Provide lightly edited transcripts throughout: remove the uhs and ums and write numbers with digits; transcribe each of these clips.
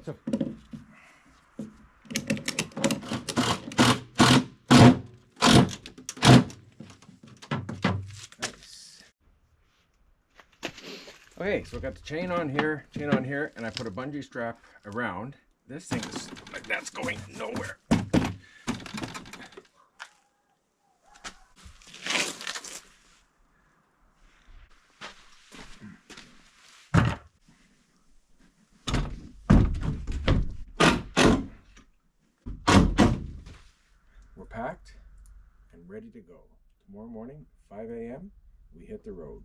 So. Nice. Okay, so I got the chain on here, and I put a bungee strap around. This thing is like that's going nowhere. We're packed and ready to go. Tomorrow morning, 5 a.m., we hit the road.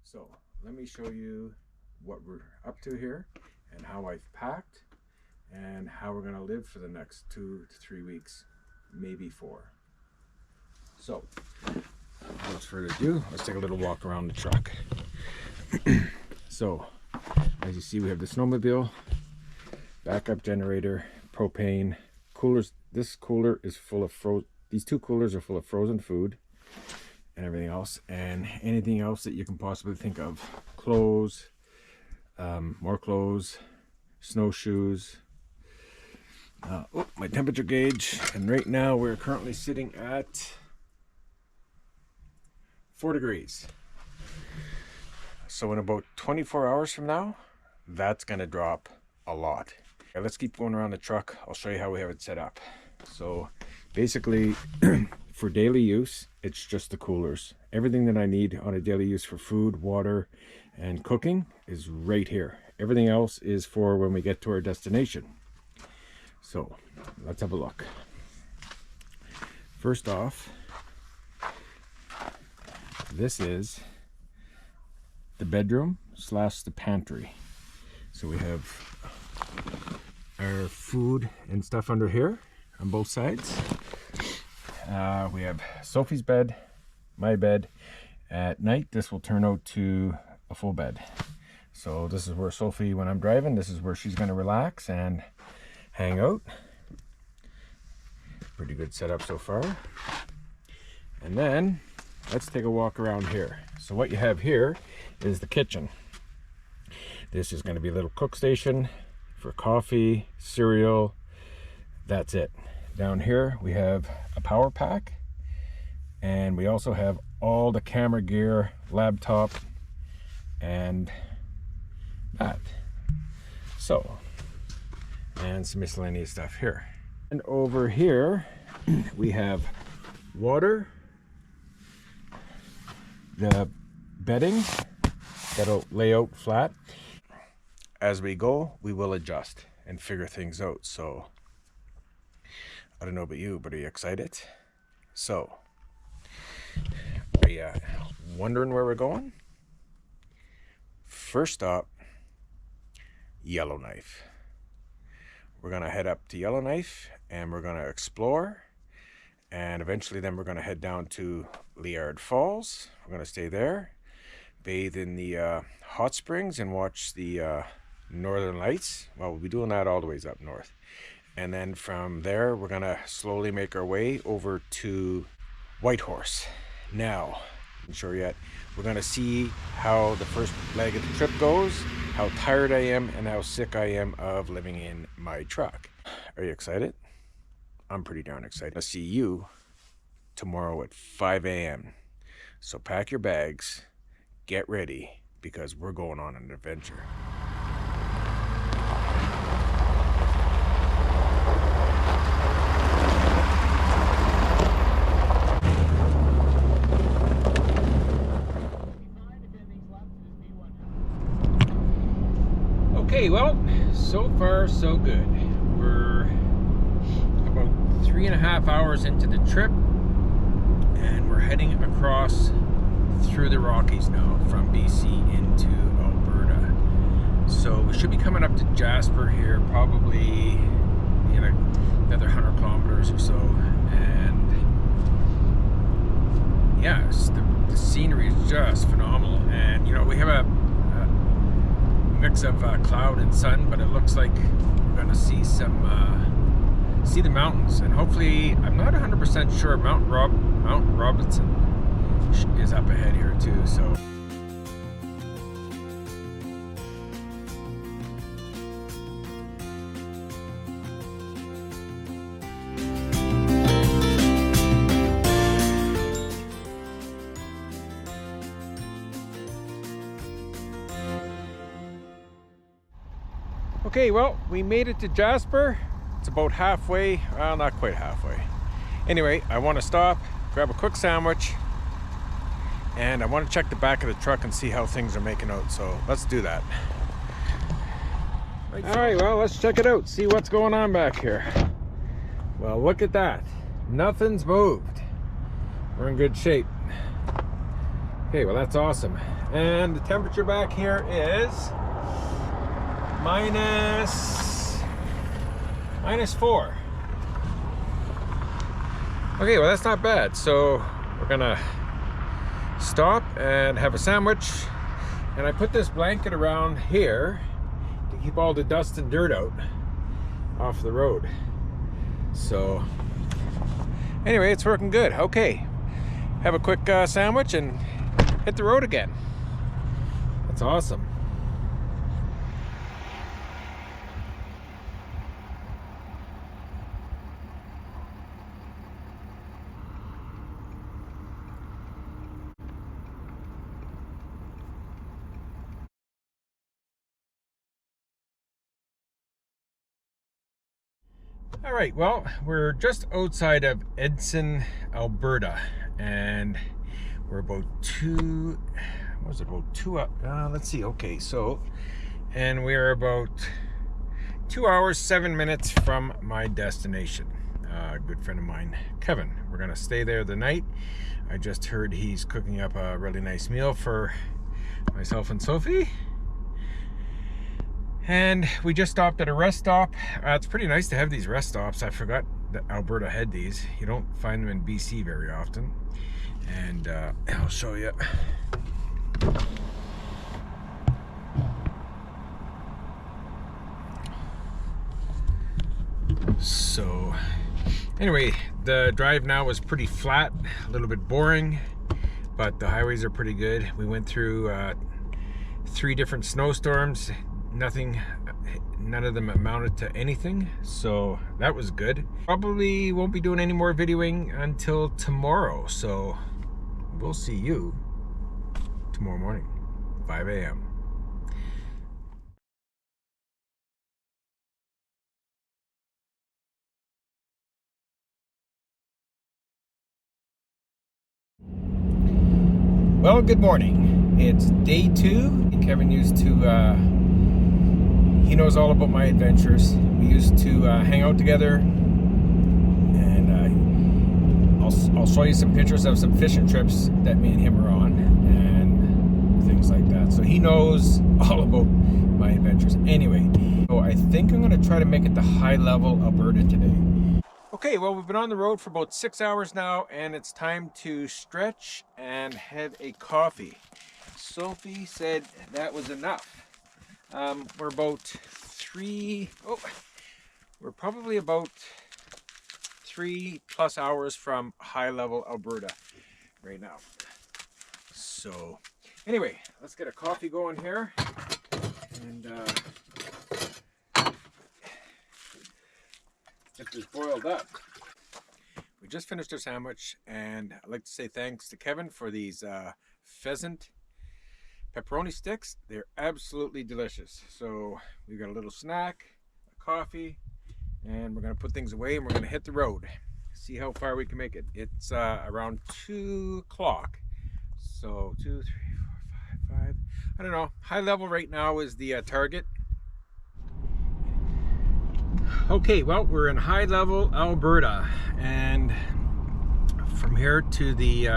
So let me show you what we're up to here and how I've packed and how we're going to live for the next 2 to 3 weeks, maybe 4. So without further ado, let's take a little walk around the truck. So as you see, we have the snowmobile, backup generator, propane, coolers. This cooler is full of these 2 coolers are full of frozen food and everything else, and anything else that you can possibly think of. Clothes, more clothes, snowshoes. Oh, my temperature gauge, and right now we're currently sitting at 4 degrees. So in about 24 hours from now, that's gonna drop a lot. Okay, let's keep going around the truck. I'll show you how we have it set up. So basically for daily use, it's just the coolers. Everything that I need on a daily use for food, water, and cooking is right here. Everything else is for when we get to our destination. So let's have a look. First off, this is the bedroom / the pantry. So we have our food and stuff under here on both sides. We have Sophie's bed, my bed. At night, this will turn out to a full bed. So this is where Sophie, when I'm driving, this is where she's going to relax and hang out. Pretty good setup so far. And then let's take a walk around here. So what you have here is the kitchen. This is going to be a little cook station for coffee, cereal. That's it. Down here we have a power pack, and we also have all the camera gear, laptop, and that. So, and some miscellaneous stuff here. And over here we have water, the bedding that'll lay out flat. As we go, we will adjust and figure things out. So I don't know about you, but are you excited? So are you wondering where we're going? First stop, Yellowknife. We're gonna head up to Yellowknife and we're gonna explore, and eventually then we're gonna head down to Liard Falls. We're gonna stay there, bathe in the hot springs, and watch the northern lights. Well, we'll be doing that all the ways up north. And then from there, we're gonna slowly make our way over to Whitehorse. Now, I'm not sure yet, we're gonna see how the first leg of the trip goes, how tired I am, and how sick I am of living in my truck. Are you excited? I'm pretty darn excited. I'll see you tomorrow at 5 a.m. So pack your bags, get ready, because we're going on an adventure. Okay, well, so far so good. We're about 3.5 hours into the trip, and we're heading across through the Rockies now from BC into Alberta. So we should be coming up to Jasper here, probably another 100 kilometers or so. And yes, the scenery is just phenomenal. And you know, we have a mix of cloud and sun, but it looks like we're gonna see see the mountains, and hopefully, I'm not 100% sure, Mount Robinson is up ahead here too. So Okay, well, we made it to Jasper. It's about halfway, well, not quite halfway. Anyway, I want to stop, grab a quick sandwich, and I want to check the back of the truck and see how things are making out. So let's do that. All right, well, let's check it out, see what's going on back here. Well, look at that. Nothing's moved. We're in good shape. Okay, well, that's awesome. And the temperature back here is -4. Okay, well, that's not bad. So we're gonna stop and have a sandwich. And I put this blanket around here to keep all the dust and dirt out off the road. So anyway, it's working good. Okay, have a quick sandwich and hit the road again. That's awesome. All right, well, we're just outside of Edson, Alberta, and we're about let's see, okay, so, and we're about 2 hours, 7 minutes from my destination. A good friend of mine, Kevin. We're gonna stay there the night. I just heard he's cooking up a really nice meal for myself and Sophie. And we just stopped at a rest stop. It's pretty nice to have these rest stops. I forgot that Alberta had these. You don't find them in BC very often. And I'll show you. So anyway, the drive now was pretty flat, a little bit boring, but the highways are pretty good. We went through 3 different snowstorms. None of them amounted to anything, so that was good. Probably won't be doing any more videoing until tomorrow, so we'll see you tomorrow morning, 5 a.m. Well, good morning. It's day 2. Kevin used to he knows all about my adventures. We used to hang out together, and I'll show you some pictures of some fishing trips that me and him are on and things like that. So he knows all about my adventures. Anyway, so I think I'm going to try to make it to High Level, Alberta today. Okay, well, we've been on the road for about 6 hours now, and it's time to stretch and have a coffee. Sophie said that was enough. We're probably about 3+ hours from High Level, Alberta right now. So anyway, let's get a coffee going here and get this boiled up. We just finished our sandwich, and I'd like to say thanks to Kevin for these pheasant pepperoni sticks. They're absolutely delicious. So we've got a little snack, a coffee, and we're gonna put things away and we're gonna hit the road. See how far we can make it. It's around 2 o'clock. So 2, 3, 4, 5, 5. I don't know. High Level right now is the target. Okay, well, we're in High Level, Alberta, and from here to the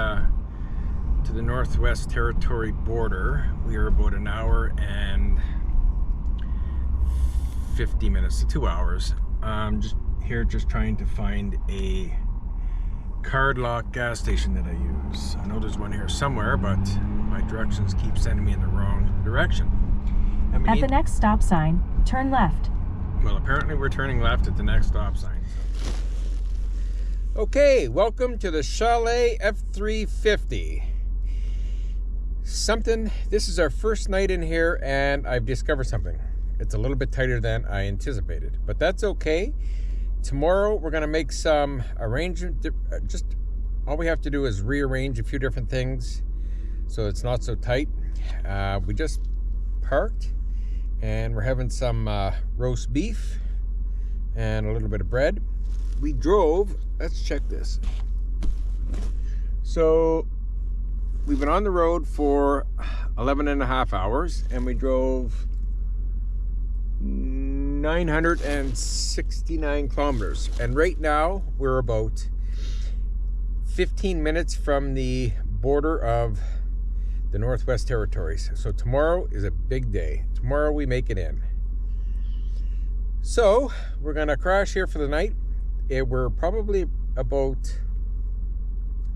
Northwest Territory border, we are about 1 hour and 50 minutes to 2 hours. Just trying to find a card lock gas station that I use. I know there's one here somewhere, but my directions keep sending me in the wrong direction. At the next stop sign, turn left. Well, apparently we're turning left at the next stop sign. So. Okay, welcome to the Chalet F350. This is our first night in here, and I've discovered something. It's a little bit tighter than I anticipated, but that's okay. Tomorrow we're gonna make some arrangement. Just all we have to do is rearrange a few different things so it's not so tight. We just parked And we're having some roast beef and a little bit of bread. We drove, let's check this. So we've been on the road for 11 and a half hours, and we drove 969 kilometers. And right now we're about 15 minutes from the border of the Northwest Territories. So tomorrow is a big day. Tomorrow we make it in. So we're gonna crash here for the night. We're probably about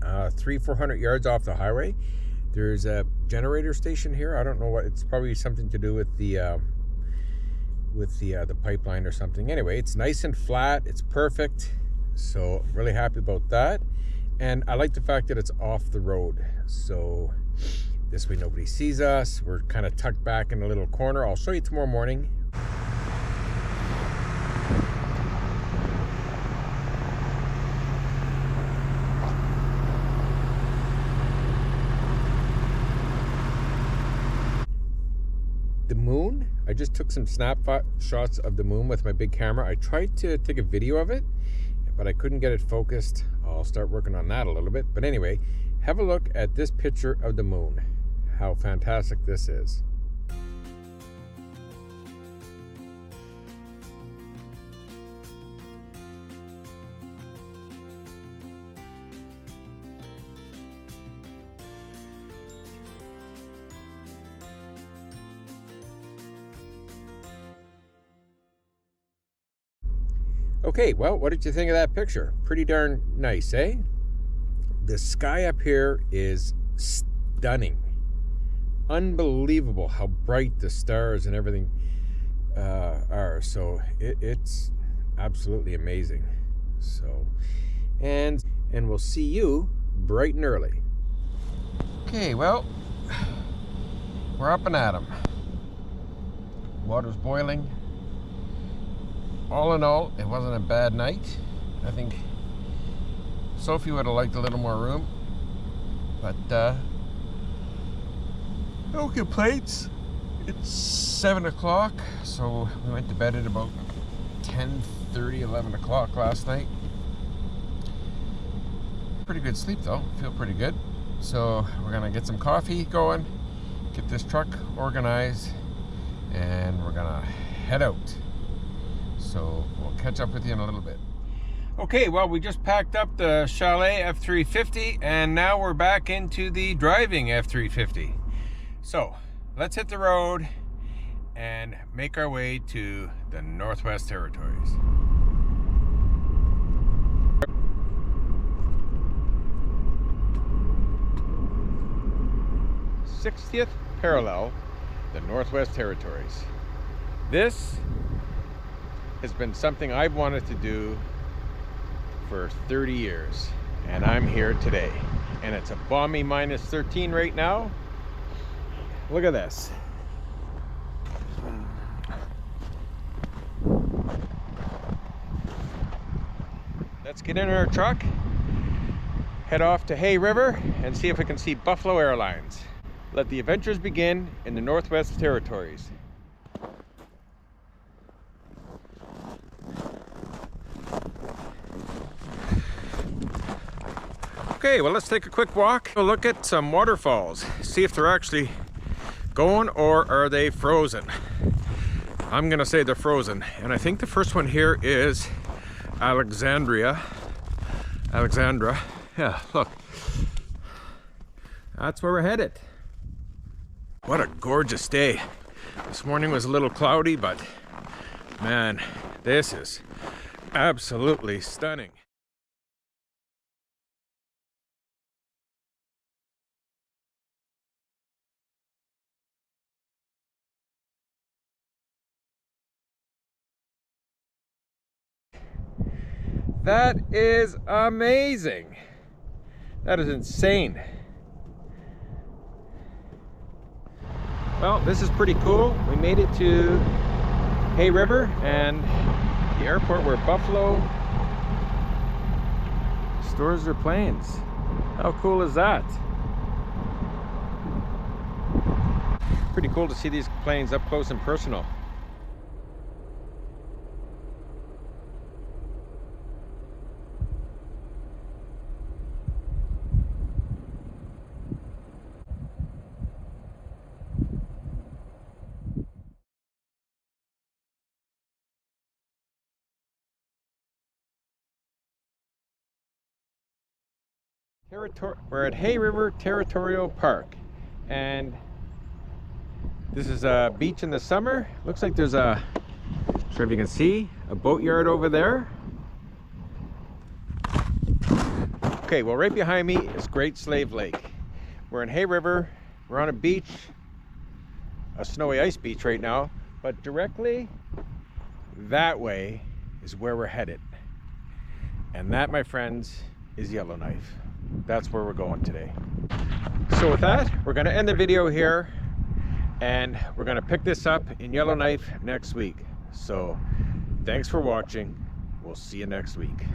300-400 yards off the highway. There's a generator station here. I don't know what, it's probably something to do with the pipeline or something. Anyway, it's nice and flat. It's perfect. So I'm really happy about that. And I like the fact that it's off the road. So this way nobody sees us. We're kind of tucked back in a little corner. I'll show you tomorrow morning. The moon, I just took some snap shots of the moon with my big camera. I tried to take a video of it, but I couldn't get it focused. I'll start working on that a little bit. But anyway, have a look at this picture of the moon. How fantastic this is. Okay, well, what did you think of that picture? Pretty darn nice, eh? The sky up here is stunning. Unbelievable how bright the stars and everything are. So it's absolutely amazing. So, and we'll see you bright and early. Okay, well, we're up and at 'em. Water's boiling. All in all, it wasn't a bad night. I think Sophie would have liked a little more room, but no complaints. It's 7 o'clock, so we went to bed at about 10:30, 11 o'clock last night. Pretty good sleep though, feel pretty good. So we're gonna get some coffee going, get this truck organized, and we're gonna head out. So we'll catch up with you in a little bit. Okay, well, we just packed up the Chalet F350 and now we're back into the driving F350. So let's hit the road and make our way to the Northwest Territories. 60th parallel, the Northwest Territories. This has been something I've wanted to do for 30 years, and I'm here today. And it's a balmy minus 13 right now. Look at this. Let's get in our truck, head off to Hay River, and see if we can see Buffalo Airlines. Let the adventures begin in the Northwest Territories. Okay, well, let's take a quick walk. We'll look at some waterfalls, see if they're actually going or are they frozen. I'm gonna say they're frozen. And I think the first one here is Alexandra. Yeah, look. That's where we're headed. What a gorgeous day. This morning was a little cloudy, but man, this is absolutely stunning. That is amazing. That is insane. Well, this is pretty cool. We made it to Hay River and the airport where Buffalo stores their planes. How cool is that? Pretty cool to see these planes up close and personal. We're at Hay River Territorial Park, and this is a beach in the summer. Looks like there's a, not sure if you can see, a boatyard over there. Okay, well, right behind me is Great Slave Lake. We're in Hay River. We're on a beach, a snowy ice beach right now, but directly that way is where we're headed. And that, my friends, is Yellowknife. That's where we're going today. So with that, we're going to end the video here, and we're going to pick this up in Yellowknife next week. So thanks for watching. We'll see you next week.